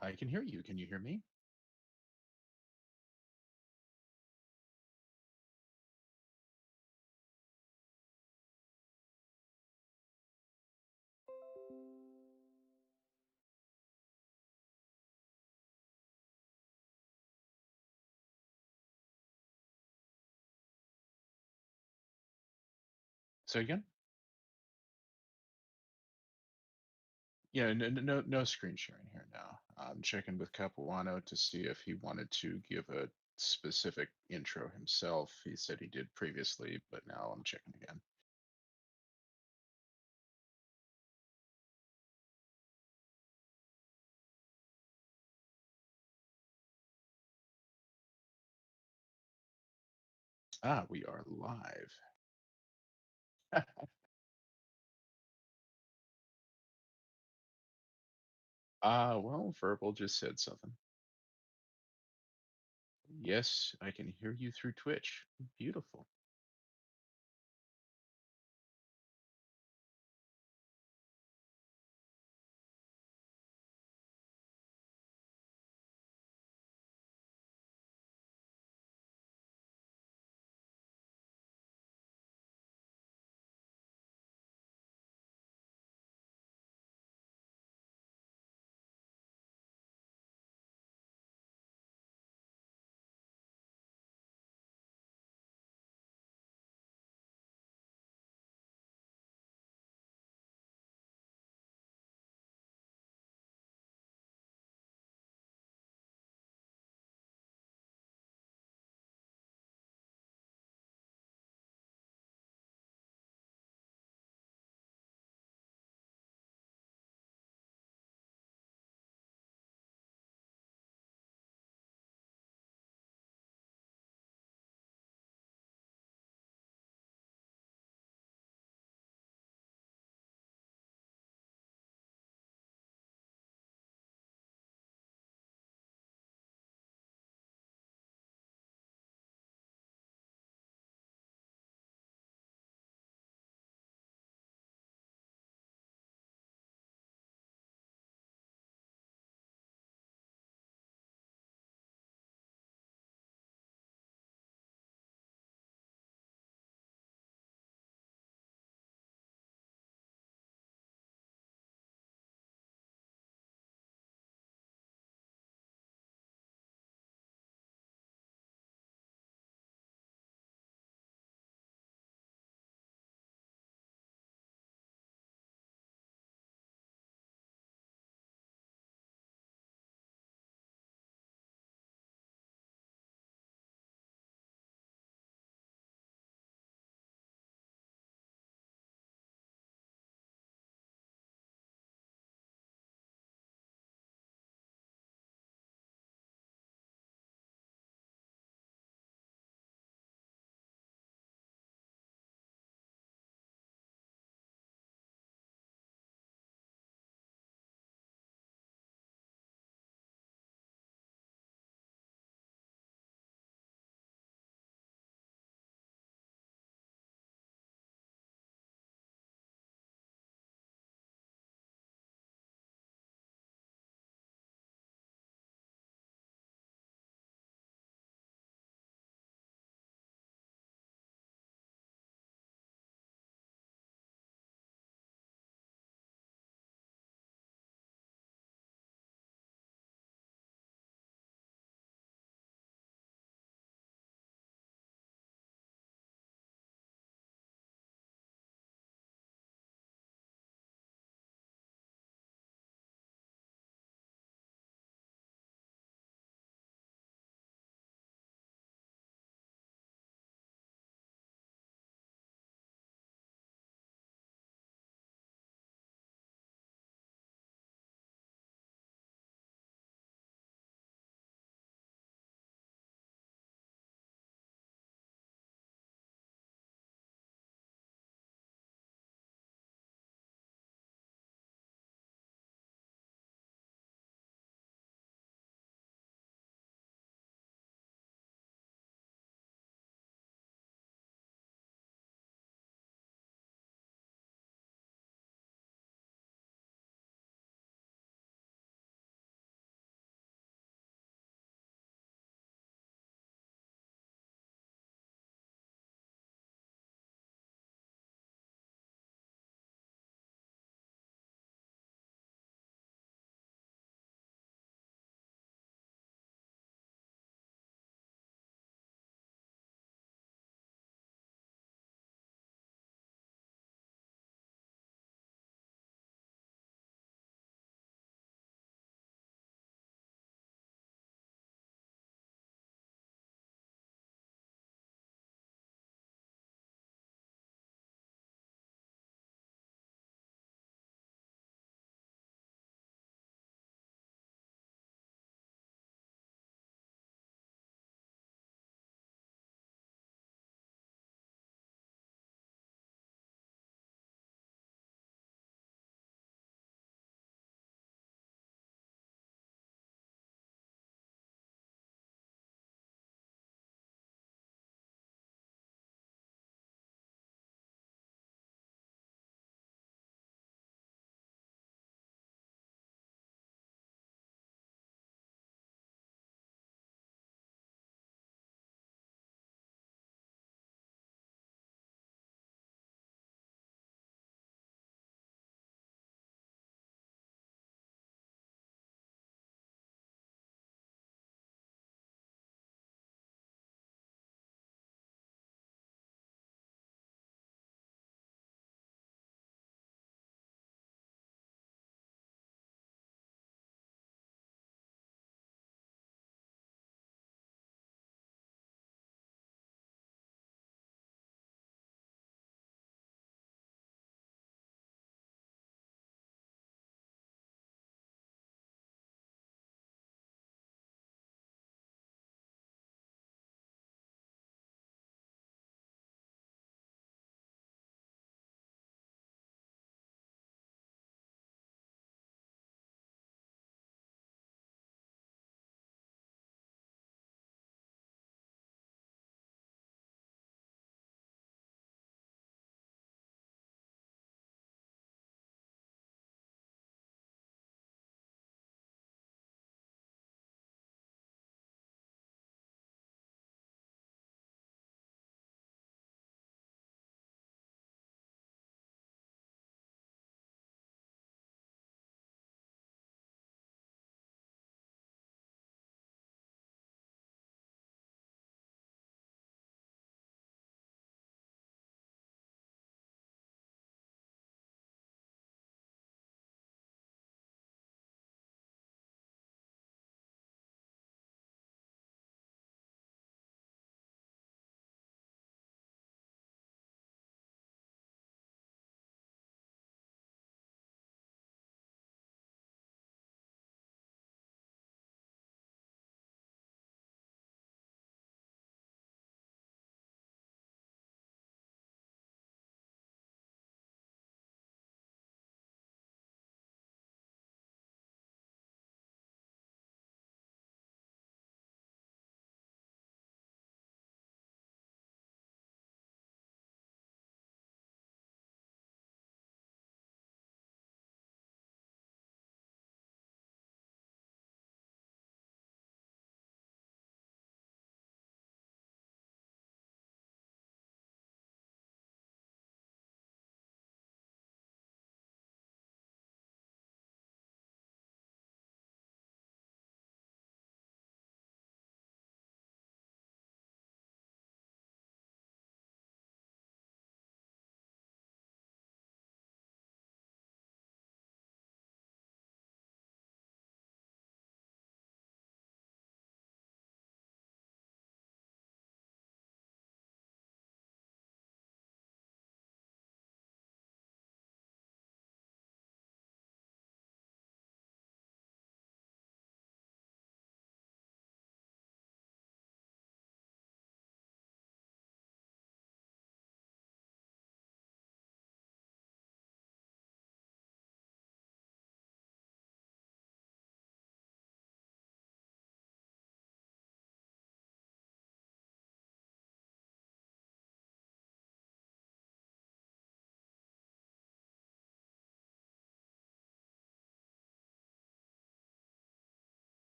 I can hear you. Can you hear me? So again? Yeah, no screen sharing here now. I'm checking with Capuano to see if he wanted to give a specific intro himself. He said he did previously, but now I'm checking again. Ah, we are live. Well, Verbal just said something. Yes, I can hear you through Twitch. Beautiful.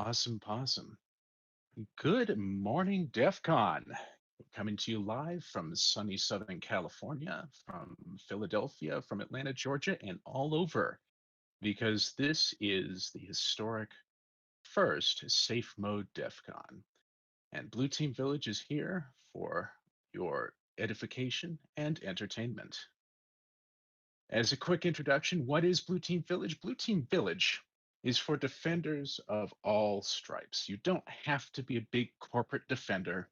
Awesome possum. Good morning, DEF CON. Coming to you live from sunny Southern California, from Philadelphia, from Atlanta, Georgia, and all over, because this is the historic first Safe Mode DEF CON. And Blue Team Village is here for your edification and entertainment. As a quick introduction, what is Blue Team Village? Blue Team Village is for defenders of all stripes. You don't have to be a big corporate defender.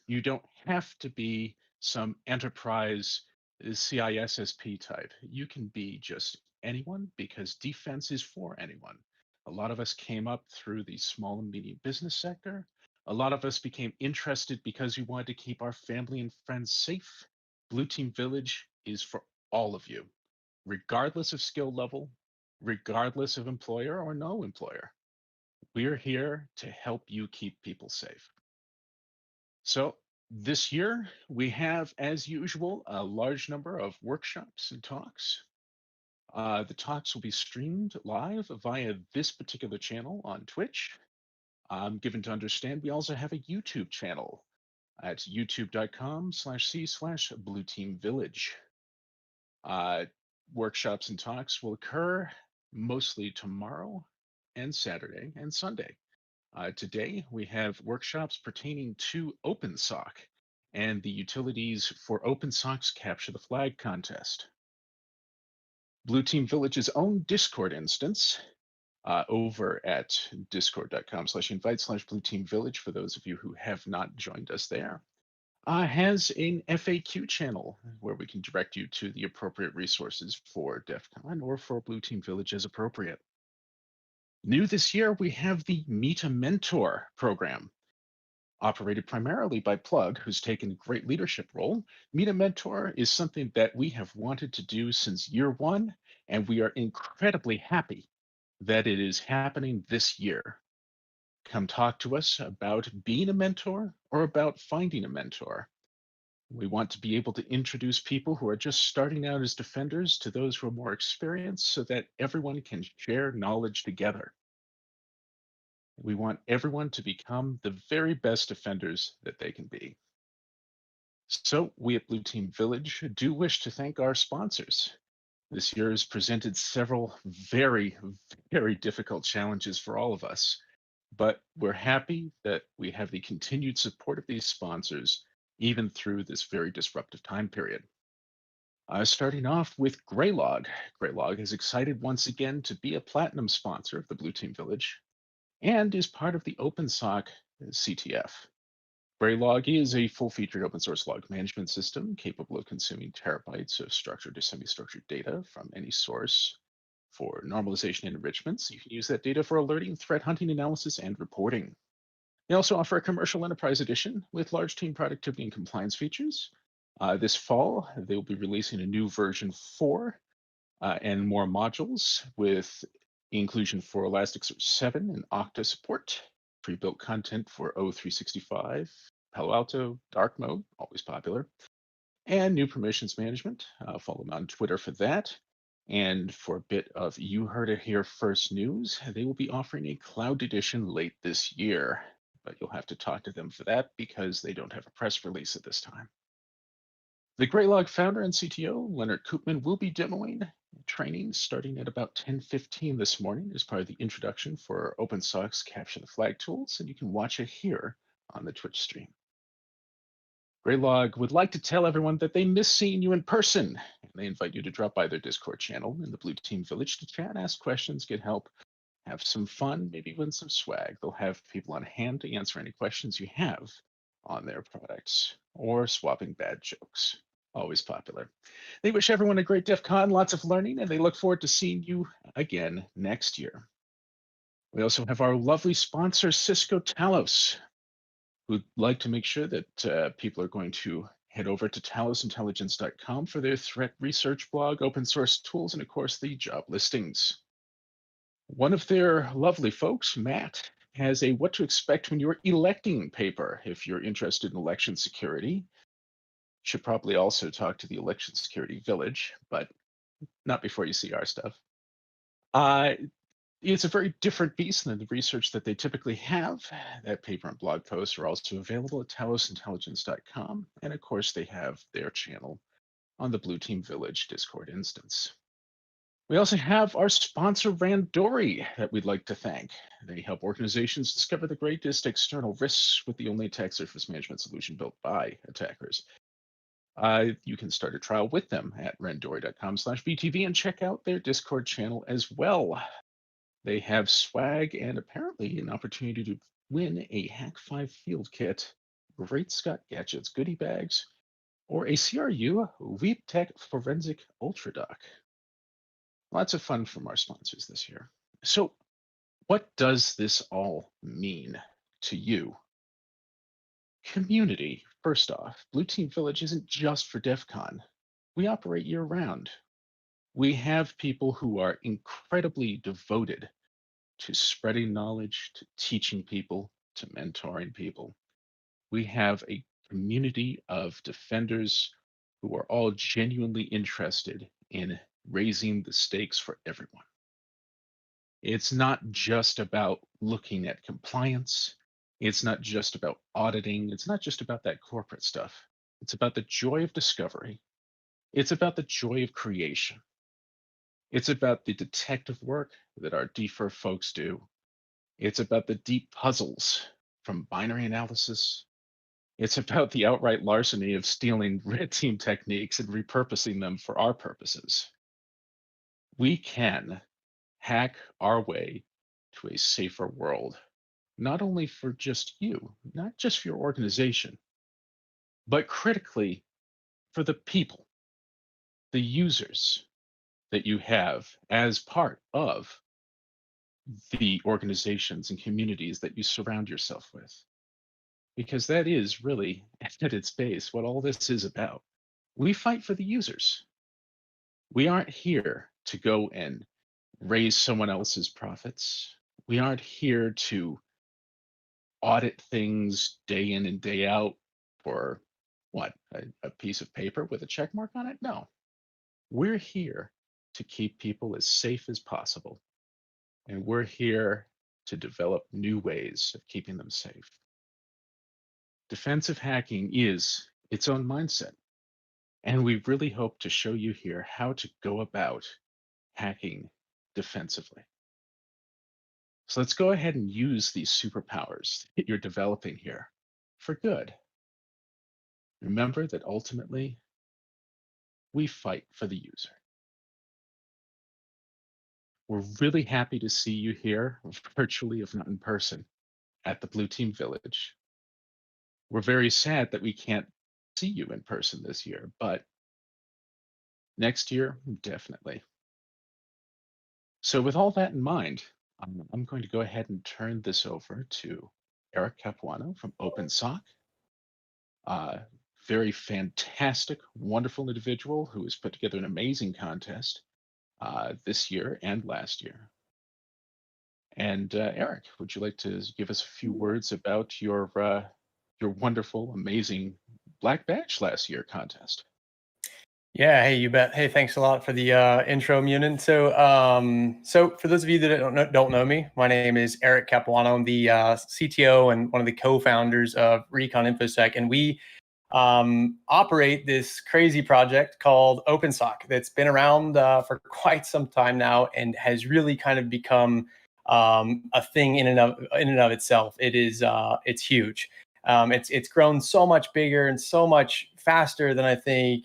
You don't have to be some enterprise CISSP type. You can be just anyone because defense is for anyone. A lot of us came up through the small and medium business sector. A lot of us became interested because we wanted to keep our family and friends safe. Blue Team Village is for all of you, regardless of skill level, regardless of employer or no employer. We're here to help you keep people safe. So this year, we have, as usual, a large number of workshops and talks. The talks will be streamed live via this particular channel on Twitch. I'm given to understand we also have a YouTube channel at youtube.com/c/Blue Team Village. Workshops and talks will occur mostly tomorrow and Saturday and Sunday. Today, we have workshops pertaining to OpenSOC and the utilities for OpenSOC's Capture the Flag contest. Blue Team Village's own Discord instance over at discord.com/invite/Blue Team Village for those of you who have not joined us there. Has an FAQ channel where we can direct you to the appropriate resources for DEF CON or for Blue Team Village as appropriate. New this year, we have the Meet a Mentor program, operated primarily by Plug, who's taken a great leadership role. Meet a Mentor is something that we have wanted to do since year one, and we are incredibly happy that it is happening this year. Come talk to us about being a mentor or about finding a mentor. We want to be able to introduce people who are just starting out as defenders to those who are more experienced so that everyone can share knowledge together. We want everyone to become the very best defenders that they can be. So we at Blue Team Village do wish to thank our sponsors. This year has presented several very, very difficult challenges for all of us, but we're happy that we have the continued support of these sponsors even through this very disruptive time period. Starting off with Greylog. Greylog is excited once again to be a platinum sponsor of the Blue Team Village and is part of the OpenSOC CTF. Greylog is a full-featured open source log management system capable of consuming terabytes of structured to semi-structured data from any source for normalization and enrichment. So you can use that data for alerting, threat hunting, analysis, and reporting. They also offer a commercial enterprise edition with large team productivity and compliance features. This fall, they will be releasing a new version 4 and more modules with inclusion for Elasticsearch 7 and Okta support, pre-built content for O365, Palo Alto, dark mode, always popular, and new permissions management. Follow them on Twitter for that. And for a bit of You Heard It Here First news, they will be offering a cloud edition late this year, but you'll have to talk to them for that because they don't have a press release at this time. The Greylog founder and CTO, Leonard Koopman, will be demoing training starting at about 10:15 this morning as part of the introduction for OpenSOC's Capture the Flag tools, and you can watch it here on the Twitch stream. Greylog would like to tell everyone that they miss seeing you in person, and they invite you to drop by their Discord channel in the Blue Team Village to chat, ask questions, get help, have some fun, maybe win some swag. They'll have people on hand to answer any questions you have on their products or swapping bad jokes. Always popular. They wish everyone a great DEF CON, lots of learning, and they look forward to seeing you again next year. We also have our lovely sponsor, Cisco Talos, who'd like to make sure that people are going to head over to talosintelligence.com for their threat research blog, open source tools, and of course, the job listings. One of their lovely folks, Matt, has a what to expect when you're electing paper if you're interested in election security. Should probably also talk to the Election Security Village, but not before you see our stuff. It's a very different beast than the research that they typically have. That paper and blog posts are also available at talosintelligence.com. And of course, they have their channel on the Blue Team Village Discord instance. We also have our sponsor, Randori, that we'd like to thank. They help organizations discover the greatest external risks with the only attack surface management solution built by attackers. You can start a trial with them at randori.com/BTV and check out their Discord channel as well. They have swag and apparently an opportunity to win a Hack 5 field kit, Great Scott Gadgets goodie bags, or a CRU Weep Tech Forensic Ultra Dock. Lots of fun from our sponsors this year. So, what does this all mean to you? Community, first off. Blue Team Village isn't just for DEF CON. We operate year round. We have people who are incredibly devoted to spreading knowledge, to teaching people, to mentoring people. We have a community of defenders who are all genuinely interested in raising the stakes for everyone. It's not just about looking at compliance. It's not just about auditing. It's not just about that corporate stuff. It's about the joy of discovery. It's about the joy of creation. It's about the detective work that our defer folks do. It's about the deep puzzles from binary analysis. It's about the outright larceny of stealing red team techniques and repurposing them for our purposes. We can hack our way to a safer world, not only for just you, not just for your organization, but critically for the people, the users that you have as part of the organizations and communities that you surround yourself with. Because that is really, at its base, what all this is about. We fight for the users. We aren't here to go and raise someone else's profits. We aren't here to audit things day in and day out for what, a piece of paper with a check mark on it? No. We're here to keep people as safe as possible. And we're here to develop new ways of keeping them safe. Defensive hacking is its own mindset. And we really hope to show you here how to go about hacking defensively. So let's go ahead and use these superpowers that you're developing here for good. Remember that ultimately, we fight for the user. We're really happy to see you here, virtually, if not in person, at the Blue Team Village. We're very sad that we can't see you in person this year, but next year, definitely. So with all that in mind, I'm going to go ahead and turn this over to Eric Capuano from OpenSock. Very fantastic, wonderful individual who has put together an amazing contest this year and last year. And Eric, would you like to give us a few words about your wonderful, amazing Black Badge last year contest? Yeah, hey, you bet. Hey, thanks a lot for the intro, Munin. So for those of you that don't know me, my name is Eric Capuano. I'm the CTO and one of the co-founders of Recon InfoSec, and we operate this crazy project called OpenSock that's been around for quite some time now and has really kind of become a thing in and of itself. It is it's huge. It's grown so much bigger and so much faster than I think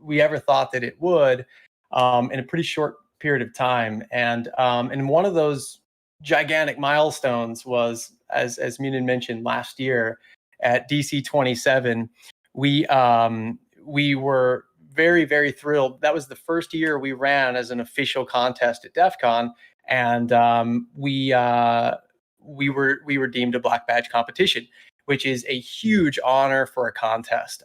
we ever thought that it would in a pretty short period of time. And one of those gigantic milestones was, as Munin mentioned, last year at DC 27, we were very, very thrilled. That was the first year we ran as an official contest at DEF CON, and we were deemed a Black Badge competition, which is a huge honor for a contest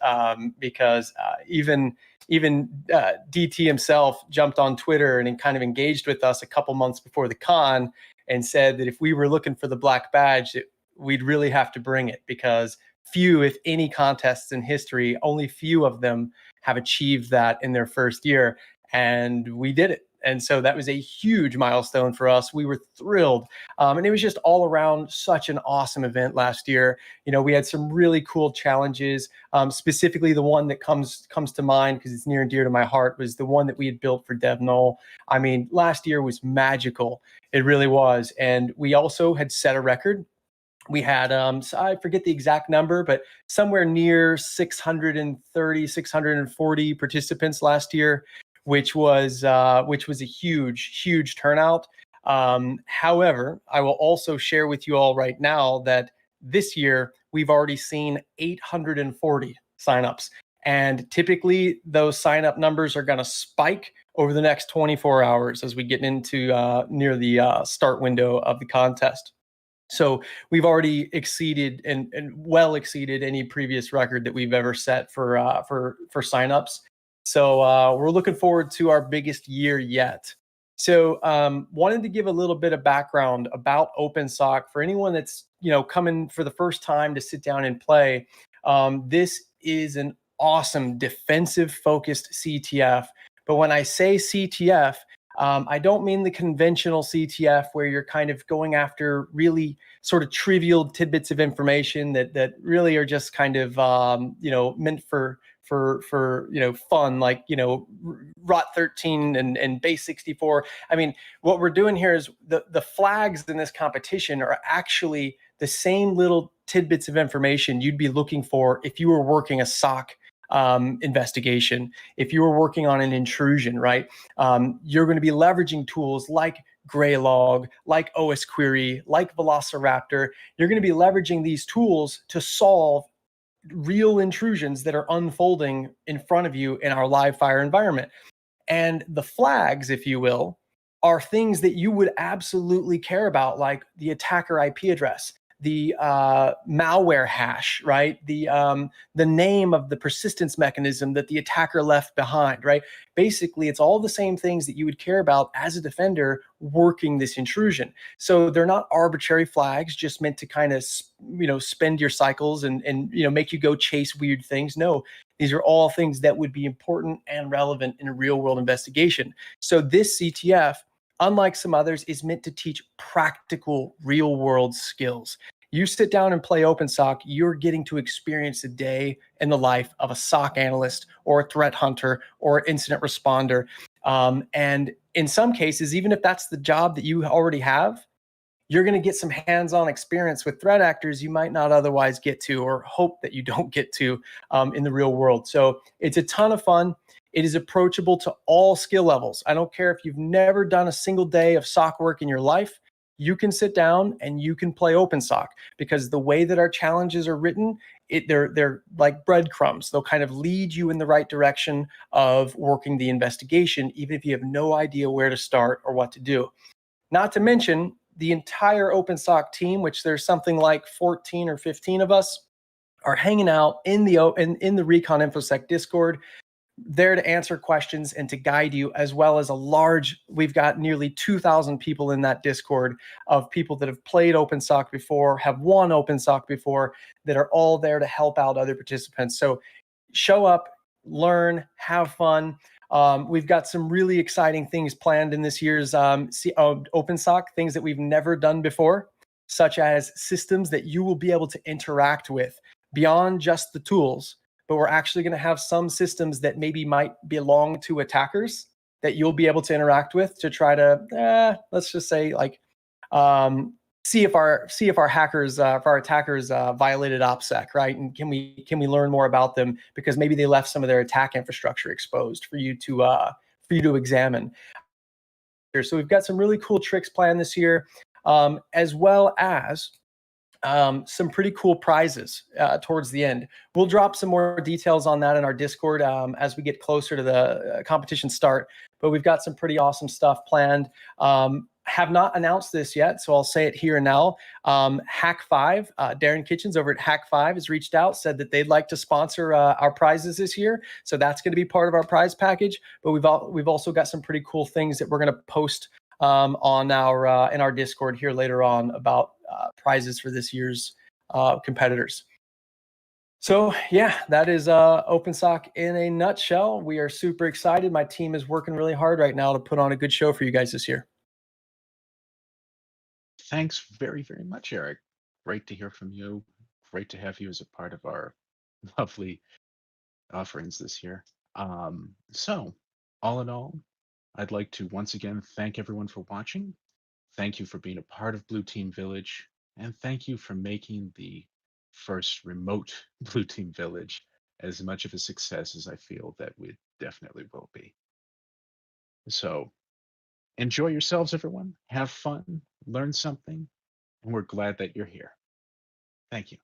because even DT himself jumped on Twitter and kind of engaged with us a couple months before the con and said that if we were looking for the Black Badge, we'd really have to bring it because few, if any, contests in history, only few of them have achieved that in their first year. And we did it. And so that was a huge milestone for us. We were thrilled. And it was just all around such an awesome event last year. We had some really cool challenges. Specifically, the one that comes to mind, because it's near and dear to my heart, was the one that we had built for DevNull. I mean, last year was magical. It really was. And we also had set a record. We had, so I forget the exact number, but somewhere near 630, 640 participants last year, which was a huge, huge turnout. However, I will also share with you all right now that this year we've already seen 840 signups. And typically those sign-up numbers are going to spike over the next 24 hours as we get into near the start window of the contest. So we've already exceeded and well exceeded any previous record that we've ever set for signups. So we're looking forward to our biggest year yet. So wanted to give a little bit of background about OpenSOC for anyone that's coming for the first time to sit down and play. This is an awesome defensive focused CTF. But when I say CTF, I don't mean the conventional CTF where you're kind of going after really sort of trivial tidbits of information that really are just kind of meant for fun, like rot 13 and base 64. I mean, what we're doing here is the flags in this competition are actually the same little tidbits of information you'd be looking for if you were working a SOC investigation, if you were working on an intrusion, right? You're going to be leveraging tools like Graylog, like OS Query, like Velociraptor. You're going to be leveraging these tools to solve real intrusions that are unfolding in front of you in our live fire environment. And the flags, if you will, are things that you would absolutely care about, like the attacker IP address, the malware hash, right? The name of the persistence mechanism that the attacker left behind, right? Basically, it's all the same things that you would care about as a defender working this intrusion. So they're not arbitrary flags just meant to kind of, spend your cycles and make you go chase weird things. No, these are all things that would be important and relevant in a real world investigation. So this CTF, unlike some others, is meant to teach practical real world skills. You sit down and play OpenSOC, you're getting to experience a day in the life of a SOC analyst or a threat hunter or incident responder. And in some cases, even if that's the job that you already have, you're going to get some hands-on experience with threat actors you might not otherwise get to or hope that you don't get to in the real world. So it's a ton of fun. It is approachable to all skill levels. I don't care if you've never done a single day of SOC work in your life. You can sit down and you can play OpenSOC because the way that our challenges are written, they're like breadcrumbs. They'll kind of lead you in the right direction of working the investigation, even if you have no idea where to start or what to do. Not to mention the entire OpenSOC team, which there's something like 14 or 15 of us, are hanging out in the Recon InfoSec Discord, there to answer questions and to guide you, as well as we've got nearly 2,000 people in that Discord of people that have played OpenSOC before, have won OpenSOC before, that are all there to help out other participants. So show up, learn, have fun. We've got some really exciting things planned in this year's OpenSOC, things that we've never done before, such as systems that you will be able to interact with beyond just the tools. But we're actually going to have some systems that maybe might belong to attackers that you'll be able to interact with to try to, let's just say, like, see if our hackers, if our attackers violated OPSEC, right? And can we learn more about them because maybe they left some of their attack infrastructure exposed for you to examine. So we've got some really cool tricks planned this year, as well as some pretty cool prizes towards the end. We'll drop some more details on that in our Discord as we get closer to the competition start, but we've got some pretty awesome stuff planned. Have not announced this yet, so I'll say it here and now. Hack5, Darren Kitchens over at Hack5 has reached out, said that they'd like to sponsor our prizes this year. So that's going to be part of our prize package, but we've also got some pretty cool things that we're going to post on our in our Discord here later on about prizes for this year's competitors. So yeah, that is OpenSock in a nutshell. We are super excited. My team is working really hard right now to put on a good show for you guys this year. Thanks very, very much, Eric. Great to hear from you. Great to have you as a part of our lovely offerings this year. So, all in all, I'd like to once again thank everyone for watching. Thank you for being a part of Blue Team Village, and thank you for making the first remote Blue Team Village as much of a success as I feel that we definitely will be. So, enjoy yourselves, everyone. Have fun, learn something, and we're glad that you're here. Thank you.